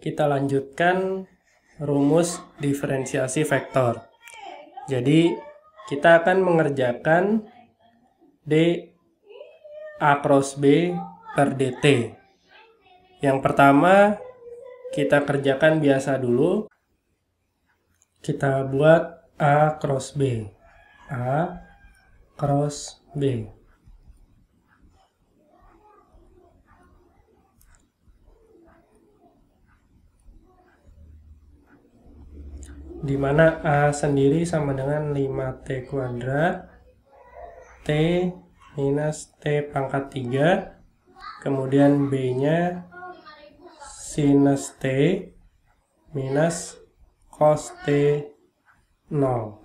kita lanjutkan rumus diferensiasi vektor. Jadi, kita akan mengerjakan dA cross B per dt. Yang pertama, kita kerjakan biasa dulu. Kita buat A cross B. A cross B. Di mana A sendiri sama dengan 5T kuadrat T minus T pangkat 3, kemudian B-nya sinus T minus cos T 0.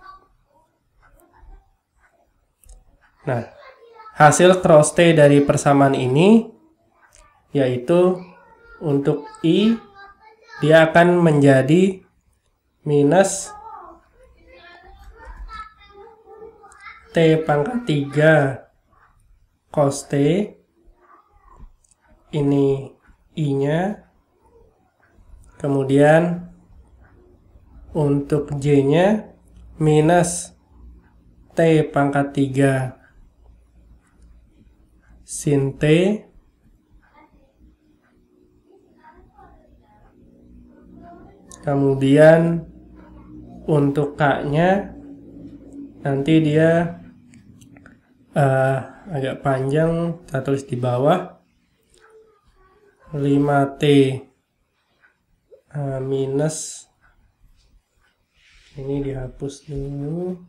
Nah, hasil cross T dari persamaan ini yaitu untuk I dia akan menjadi minus T pangkat 3 cos T, ini I-nya, kemudian untuk J-nya minus T pangkat 3 sin T, kemudian untuk K-nya nanti dia agak panjang, kita tulis di bawah 5T minus, ini dihapus dulu,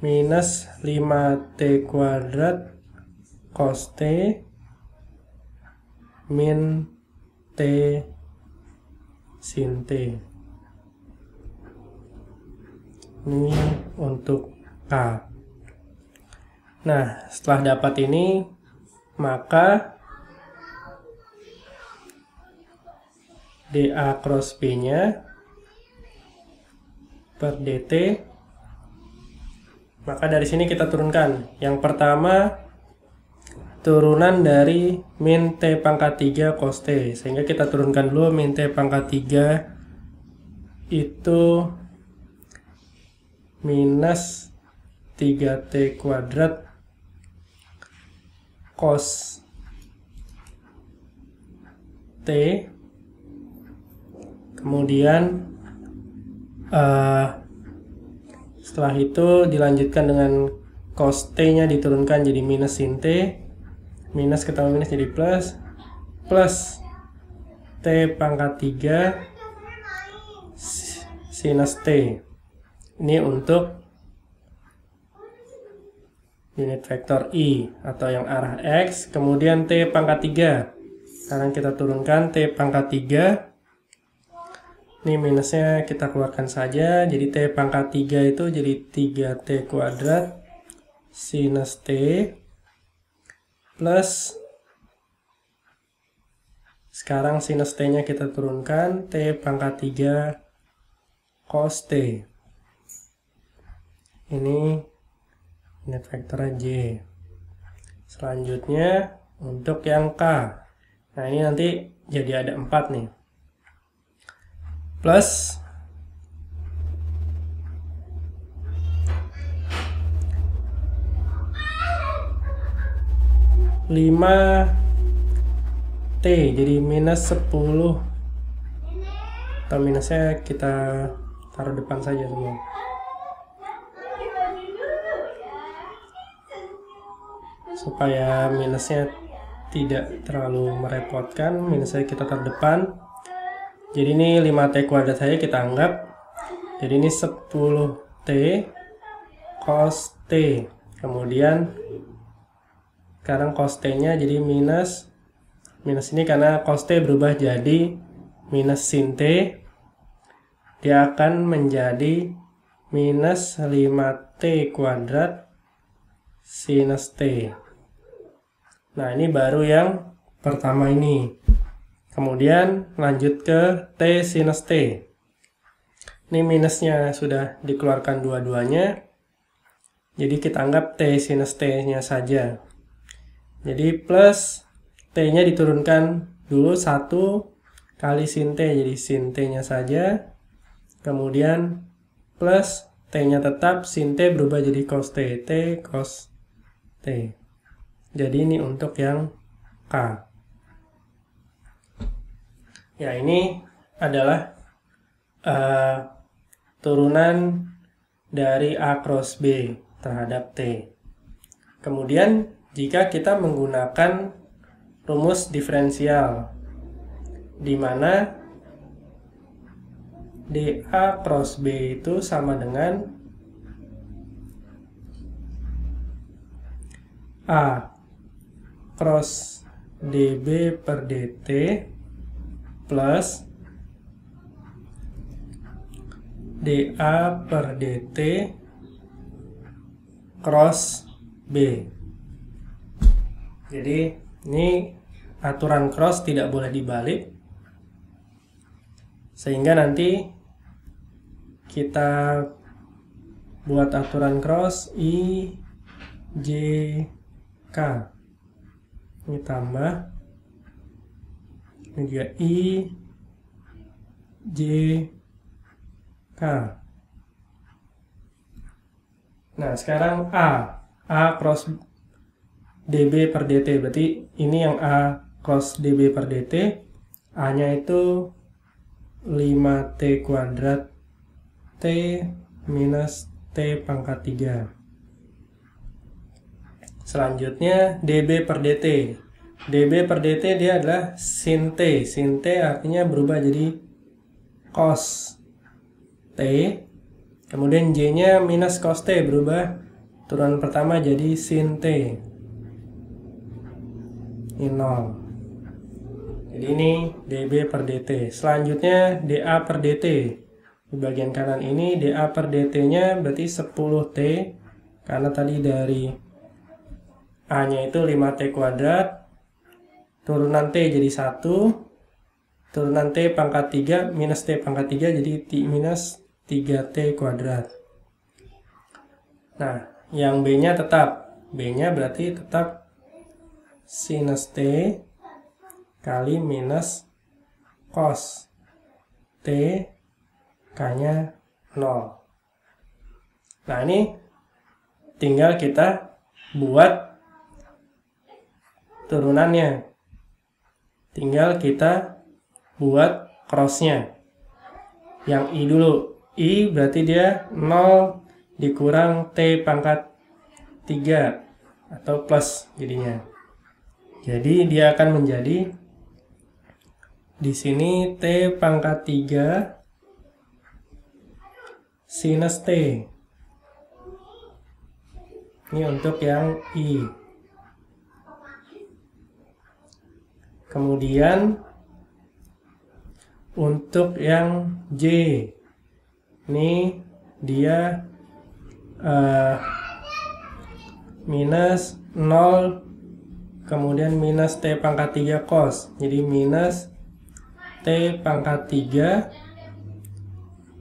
minus 5T kuadrat cos T min T sin T. Ini untuk K. Nah, setelah dapat ini, maka dA cross B-nya per dt, maka dari sini kita turunkan. Yang pertama, turunan dari min T pangkat 3 cos T. Sehingga kita turunkan dulu min T pangkat 3 itu minus 3T kuadrat cos T. Kemudian setelah itu dilanjutkan dengan cos T-nya diturunkan jadi minus sin T. Minus ketemu minus jadi plus, plus T pangkat 3 sinus T. Ini untuk unit vektor I atau yang arah X. Kemudian T pangkat 3. Sekarang kita turunkan T pangkat 3. Ini minusnya kita keluarkan saja. Jadi T pangkat 3 itu jadi 3T kuadrat sinus T plus, sekarang sinus T-nya kita turunkan, T pangkat 3 cos T. Ini unit vektor J. Selanjutnya untuk yang K. Nah, ini nanti jadi ada 4 nih. Plus 5T jadi minus 10, atau minusnya kita taruh depan saja semua. Supaya minusnya tidak terlalu merepotkan, minusnya kita taruh depan. Jadi ini 5T kuadrat saja kita anggap. Jadi ini 10T cos T. Kemudian sekarang cos T-nya jadi minus. Minus ini karena cos T berubah jadi minus sin T. Dia akan menjadi minus 5T kuadrat sinus T. Nah, ini baru yang pertama ini. Kemudian lanjut ke T sinus T. Ini minusnya sudah dikeluarkan dua-duanya. Jadi kita anggap T sinus T-nya saja. Jadi plus T-nya diturunkan dulu 1 kali sin T, jadi sin T-nya saja. Kemudian plus T-nya tetap, sin T berubah jadi cos T, T cos T. Jadi ini untuk yang K. Ya, ini adalah turunan dari A cross B terhadap T. Kemudian jika kita menggunakan rumus diferensial, di mana dA cross B itu sama dengan A cross dB per dt plus dA per dt cross B. Jadi ini aturan cross tidak boleh dibalik, sehingga nanti kita buat aturan cross I J K, ini tambah, ini juga I J K. Nah, sekarang A cross dB per dt, berarti ini yang A cross dB per dt, A-nya itu 5T kuadrat T minus T pangkat 3. Selanjutnya dB per dt. dB per dt dia adalah sin T. Sin T artinya berubah jadi cos T. Kemudian J-nya minus cos T, berubah turunan pertama jadi sin T. Ini 0. Jadi ini dB per dt. Selanjutnya dA per dt. Di bagian kanan ini dA per dt-nya berarti 10T, karena tadi dari A-nya itu 5T kuadrat, turunan T jadi 1, turunan T pangkat 3 minus T pangkat 3 jadi T minus 3T kuadrat. Nah, yang B-nya tetap. B-nya berarti tetap sinus T kali minus cos T, K-nya 0. Nah, ini tinggal kita buat turunannya. Tinggal kita buat cross-nya. Yang I dulu. I berarti dia 0 dikurang T pangkat 3 atau plus jadinya. Jadi dia akan menjadi di sini T pangkat 3 sinus T. Ini untuk yang I. Kemudian untuk yang J, ini dia minus 0, kemudian minus T pangkat 3 cos. Jadi minus T pangkat 3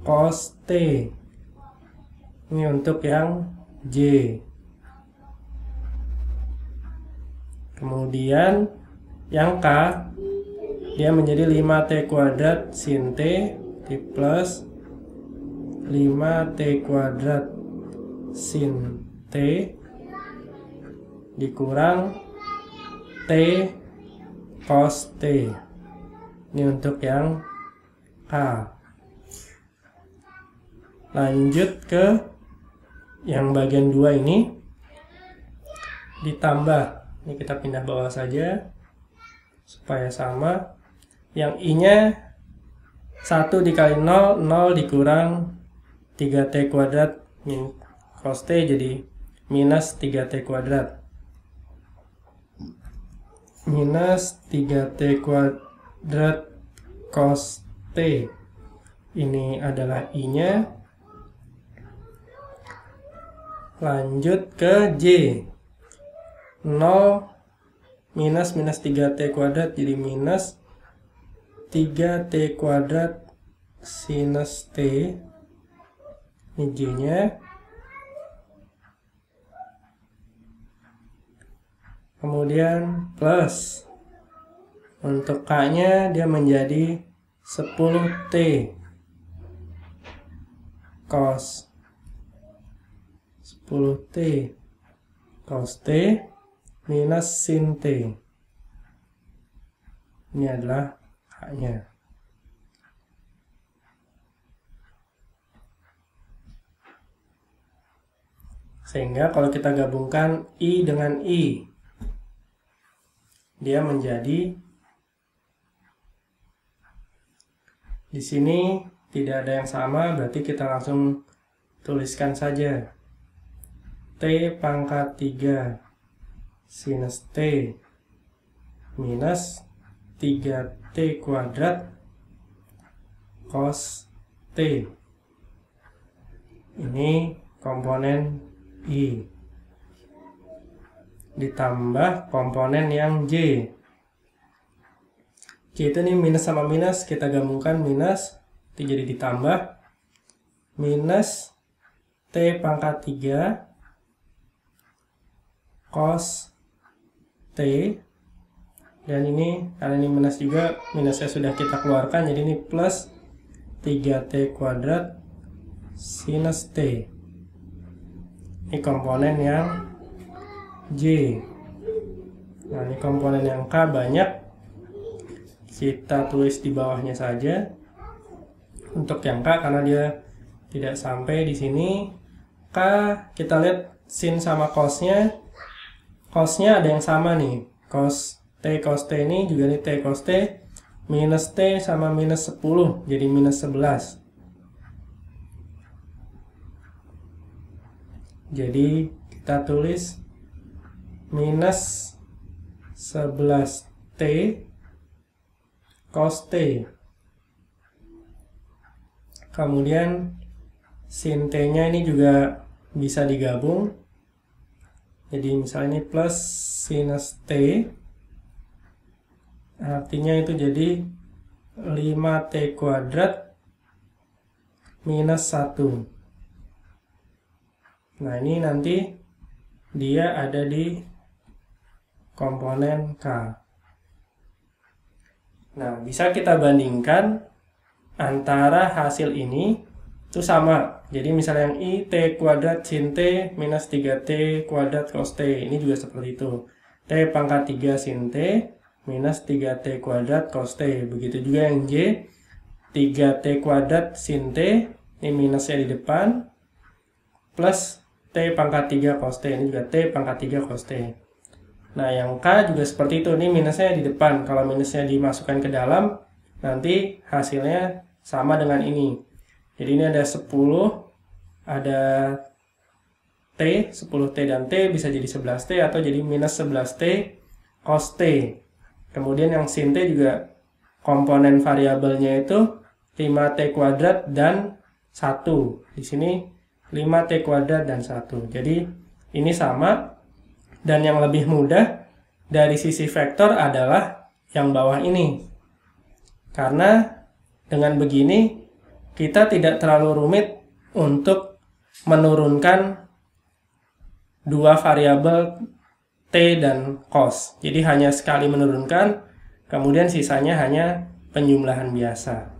cos T. Ini untuk yang J. Kemudian yang K, dia menjadi 5T kuadrat sin T, T plus 5T kuadrat sin T dikurang T cos T. Ini untuk yang K. Lanjut ke yang bagian 2 ini, ditambah. Ini kita pindah bawah saja supaya sama. Yang I-nya 1 dikali 0, 0 dikurang 3T kuadrat min cos T, jadi minus 3T kuadrat. Minus 3T kuadrat cos T. Ini adalah I-nya. Lanjut ke J. 0 minus 3T kuadrat jadi minus 3T kuadrat sinus T. Ini J-nya. kemudian plus. Untuk K-nya dia menjadi 10T cos 10T cos T minus sin T. Ini adalah K-nya. Sehingga kalau kita gabungkan I dengan I, dia menjadi, di sini tidak ada yang sama, berarti kita langsung tuliskan saja. T pangkat 3 sinus T minus 3T kuadrat cos T. Ini komponen I. Ditambah komponen yang J. J itu nih minus sama minus, kita gabungkan minus, jadi ditambah minus T pangkat 3 cos T, dan ini karena ini minus juga, minusnya sudah kita keluarkan, jadi ini plus 3T kuadrat sinus T. Ini komponen yang J. Nah, ini komponen yang K banyak, kita tulis di bawahnya saja. Untuk yang K karena dia tidak sampai di sini. K kita lihat sin sama cosnya. Cosnya ada yang sama nih. Cos T ini juga nih T cos T. Minus T sama minus 10 jadi minus 11. Jadi kita tulis minus 11T cos T. Kemudian sin T-nya ini juga bisa digabung. Jadi misalnya ini plus sinus T. Artinya itu jadi 5T kuadrat minus 1. Nah, ini nanti dia ada di komponen K. Nah, bisa kita bandingkan antara hasil ini itu sama. Jadi misalnya yang I T kuadrat sin T minus 3T kuadrat cos T. Ini juga seperti itu. T pangkat 3 sin T minus 3T kuadrat cos T. Begitu juga yang J 3T kuadrat sin T. Ini minusnya di depan. Plus T pangkat 3 cos T. Ini juga T pangkat 3 cos T. Nah, yang K juga seperti itu. Ini minusnya di depan. Kalau minusnya dimasukkan ke dalam, nanti hasilnya sama dengan ini. Jadi ini ada 10, ada T, 10T dan T bisa jadi 11T atau jadi minus 11T cos T. Kemudian yang sin T juga komponen variabelnya itu 5T kuadrat dan 1. Di sini 5T kuadrat dan 1. Jadi ini sama, dan yang lebih mudah dari sisi vektor adalah yang bawah ini. Karena dengan begini kita tidak terlalu rumit untuk menurunkan dua variabel T dan cos. Jadi hanya sekali menurunkan, kemudian sisanya hanya penjumlahan biasa.